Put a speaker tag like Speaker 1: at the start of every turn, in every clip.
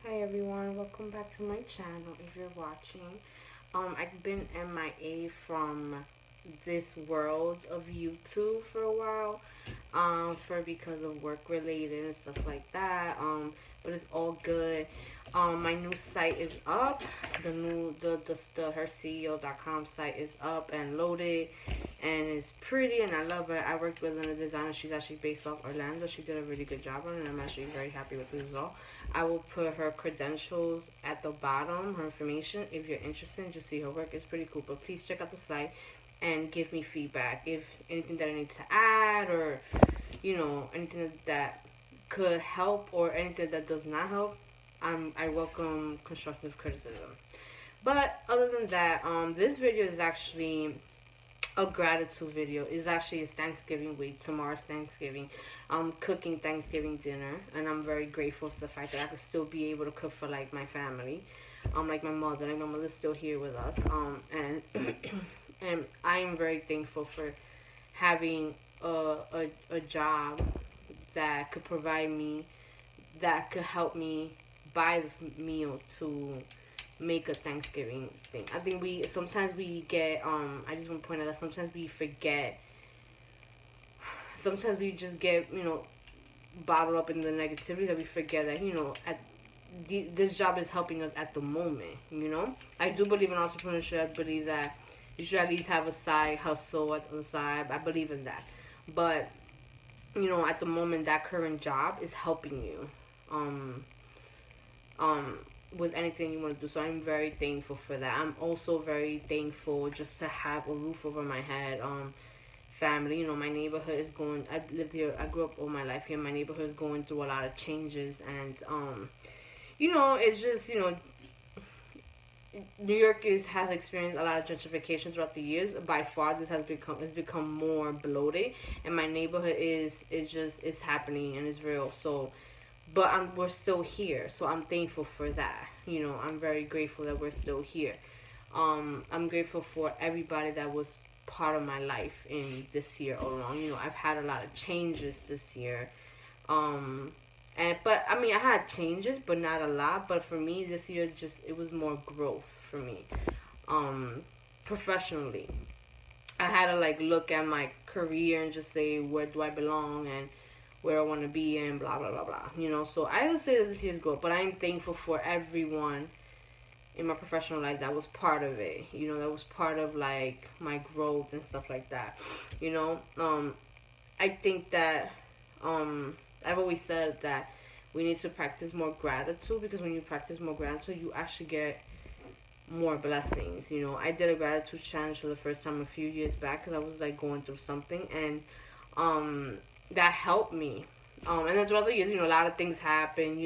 Speaker 1: Hi everyone, welcome back to my channel if you're watching. I've been MIA from this world of YouTube for a while, for because of work related and stuff like that. But it's all good. My new site is up. The herceo.com site is up and loaded, and it's pretty and I love it. I worked with a designer. She's actually based off Orlando. She did a really good job on it, and I'm actually very happy with the result. I will put her credentials at the bottom, her information. If you're interested in just see her work, it's pretty cool. But please check out the site and give me feedback if anything that I need to add, or anything that could help, or anything that does not help. I welcome constructive criticism. But other than that, this video is actually a gratitude video. It's Thanksgiving week. Tomorrow's Thanksgiving. I'm cooking Thanksgiving dinner, and I'm very grateful for the fact that I could still be able to cook for like my family, like my mother. Like my mother's still here with us, and and I am very thankful for having a job that could provide me, that could help me buy the meal to make a Thanksgiving thing. I think we sometimes we get I just want to point out that sometimes we forget. Sometimes we just get bottled up in the negativity that we forget that this job is helping us at the moment. I do believe in entrepreneurship. I believe that you should at least have a side hustle on the side. I believe in that, but at the moment that current job is helping you. Um, um with anything you want to do. So I'm very thankful for that. I'm also very thankful just to have a roof over my head. Family, my neighborhood is going. I lived here. I grew up all my life here. My neighborhood is going through a lot of changes, and it's just New York has experienced a lot of gentrification throughout the years. By far, this has become more bloated, and my neighborhood is happening and it's real. So but we're still here, so I'm thankful for that. I'm very grateful that we're still here. I'm grateful for everybody that was part of my life in this year all along. I've had a lot of changes this year. um but I mean, I had changes but not a lot. But for me this year, just it was more growth for me. um Professionally, I had to like look at my career and just say, where do I belong and where I want to be, and blah blah blah blah. So I would say that this year's growth, but I'm thankful for everyone in my professional life that was part of it. That was part of like my growth and stuff like that. You know, I think that I've always said that we need to practice more gratitude, because when you practice more gratitude, you actually get more blessings. I did a gratitude challenge for the first time a few years back because I was like going through something, and um, that helped me. And then throughout the years, a lot of things happen,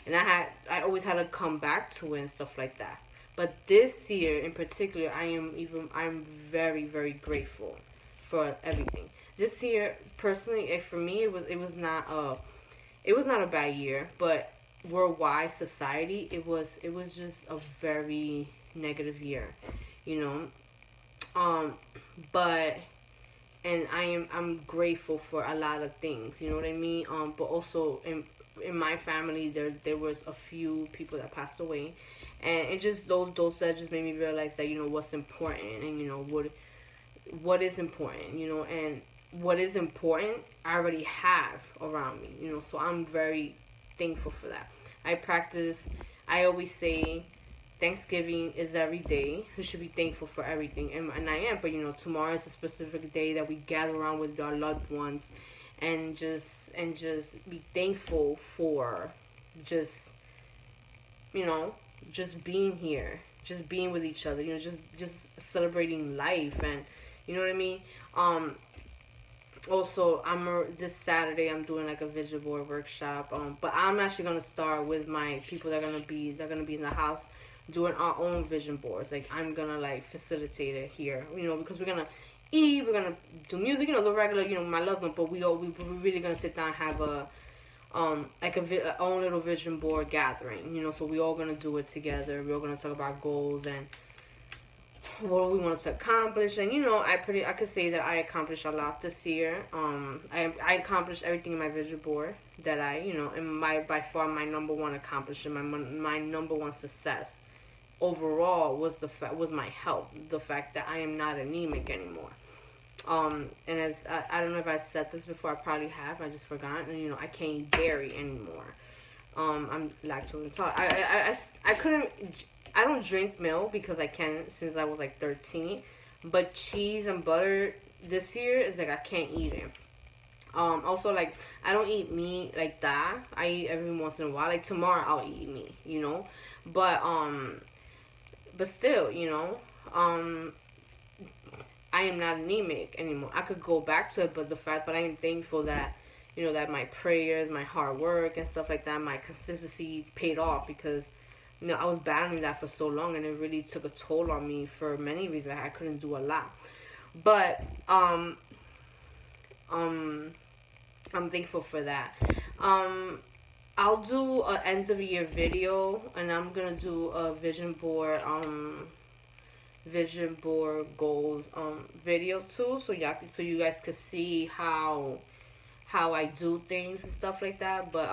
Speaker 1: and I always had to come back to it and stuff like that. But this year in particular, I'm very very grateful for everything. This year, personally, for me, it was not a bad year, but worldwide society, it was just a very negative year, you know. Um, but and I'm grateful for a lot of things. You know what I mean? But also in my family, there was a few people that passed away, and it just those that just made me realize that what's important, and what is important, and what is important I already have around me. So I'm very thankful for that. I practice. I always say Thanksgiving is every day. We should be thankful for everything, and I am. But tomorrow is a specific day that we gather around with our loved ones, and just be thankful for just you know just being here, just being with each other. Just celebrating life, and you know what I mean. Also, this Saturday I'm doing like a vision board workshop. But I'm actually gonna start with my people that are gonna be in the house doing our own vision boards. Like I'm gonna like facilitate it here, because we're gonna eat, we're gonna do music, the regular, my loved one. But we're really gonna sit down and have like a own little vision board gathering. So we all gonna do it together. We're all gonna talk about goals and what we wanted to accomplish. And I could say that I accomplished a lot this year. I accomplished everything in my vision board. that I, and my by far my number one accomplishment, my number one success overall was my health. The fact that I am not anemic anymore. And as I don't know if I said this before, I probably have. I just forgot. And I can't eat dairy anymore. I'm lactose intolerant. I couldn't. I don't drink milk because I can't since I was like 13. But cheese and butter this year is like I can't eat it. Also, like, I don't eat meat like that. I eat every once in a while. Like tomorrow, I'll eat meat. But still, I am not anemic anymore. I could go back to it, but I am thankful that, that my prayers, my hard work, and stuff like that, my consistency paid off because, I was battling that for so long, and it really took a toll on me for many reasons. I couldn't do a lot, but I'm thankful for that. I'll do an end of year video, and I'm gonna do a vision board goals video too, so you guys could see how I do things and stuff like that. But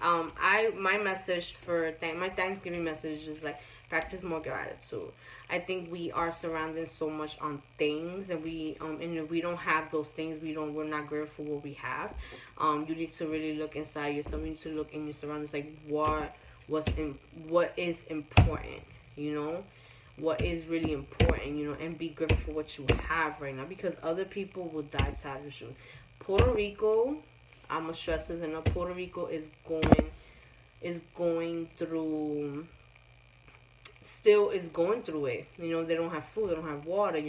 Speaker 1: my message my Thanksgiving message is like practice more gratitude. I think we are surrounded so much on things, and and if we don't have those things, we're not grateful for what we have. You need to really look inside yourself. You need to look in your surroundings, like what is important, what is really important, and be grateful for what you have right now, because other people will die to have you. Puerto Rico, I'm gonna stress this enough. Puerto Rico is going through, still is going through it. They don't have food, they don't have water.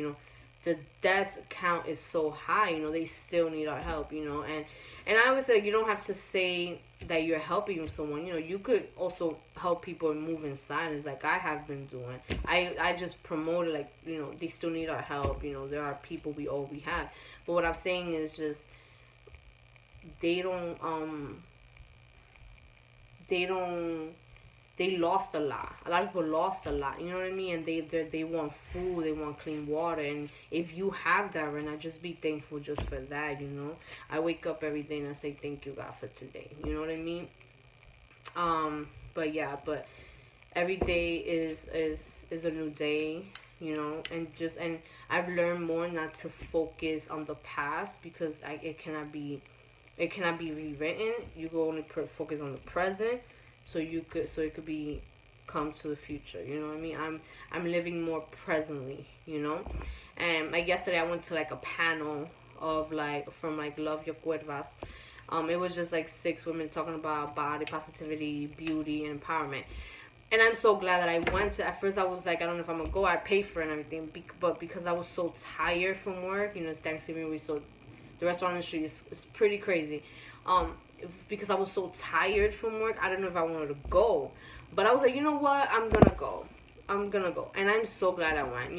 Speaker 1: The death count is so high. They still need our help. And I always say you don't have to say that you're helping someone. You could also help people move in silence, like I have been doing. I just promoted, like, they still need our help. There are people we have. But what I'm saying is just they lost a lot. A lot of people lost a lot. You know what I mean? And they want food, they want clean water. And if you have that right now, just be thankful just for that. I wake up every day and I say thank you, God, for today. You know what I mean? But every day is a new day. And I've learned more not to focus on the past, because it cannot be rewritten. You can only focus on the present, so it could be come to the future. You know what I mean? I'm living more presently. And like yesterday, I went to like a panel of from Love Your Cuervas. It was just like 6 women talking about body positivity, beauty, and empowerment. And I'm so glad that I went to. At first, I was like, I don't know if I'm gonna go. I paid for it and everything, but because I was so tired from work, it's Thanksgiving week, so the restaurant industry is pretty crazy. Because I was so tired from work, I don't know if I wanted to go. But I was like, you know what? I'm gonna go. And I'm so glad I went.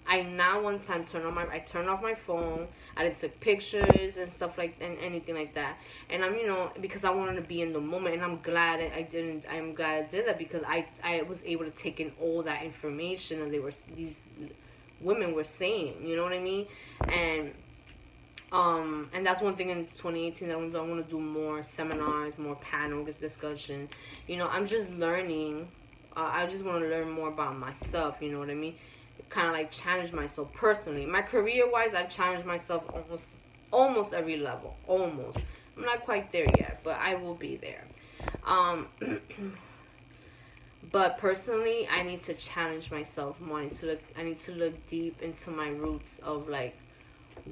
Speaker 1: I now one time turned off my phone. I didn't take pictures and stuff and anything like that. And I'm, because I wanted to be in the moment, and I'm glad I didn't. I'm glad I did that, because I was able to take in all that information and these women were saying. You know what I mean? And that's one thing in 2018 that I want to do more seminars, more panel discussion. I'm just learning. I just want to learn more about myself. You know what I mean? Kind of like challenge myself personally. My career-wise, I've challenged myself almost every level. Almost. I'm not quite there yet, but I will be there. But personally, I need to challenge myself more. I need to look deep into my roots of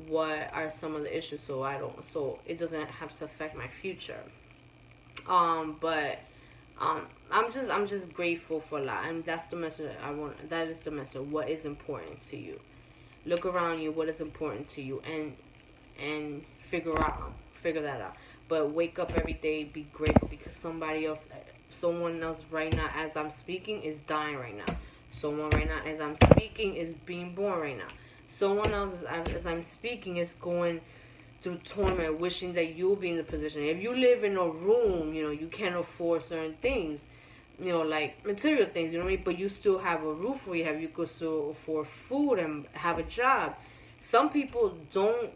Speaker 1: what are some of the issues, so it doesn't have to affect my future. But I'm just grateful for a lot, and that's the message I want. That is the message. What is important to you? Look around you. What is important to you, and figure that out. But wake up every day, be grateful, because someone else right now, as I'm speaking, is dying right now. Someone right now, as I'm speaking, is being born right now. Someone else, as I'm speaking, is going through torment, wishing that you'll be in the position. If you live in a room, you can't afford certain things, like material things, you know what I mean? But you still have a roof where you could still afford food and have a job. Some people don't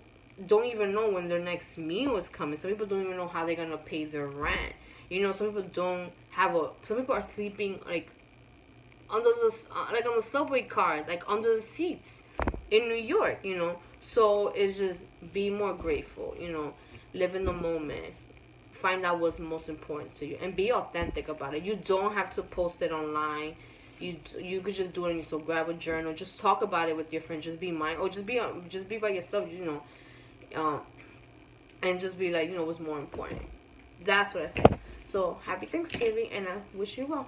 Speaker 1: don't even know when their next meal is coming. Some people don't even know how they're gonna pay their rent. Some people don't have a. Some people are sleeping like under the like on the subway cars, like under the seats in New York. So it's just be more grateful. Live in the moment. Find out what's most important to you and be authentic about it. You don't have to post it online. You could just do it. So grab a journal, just talk about it with your friends. Just be mine, or just be by yourself. Um, and just be like, what's more important. That's what I say. So happy Thanksgiving, and I wish you well.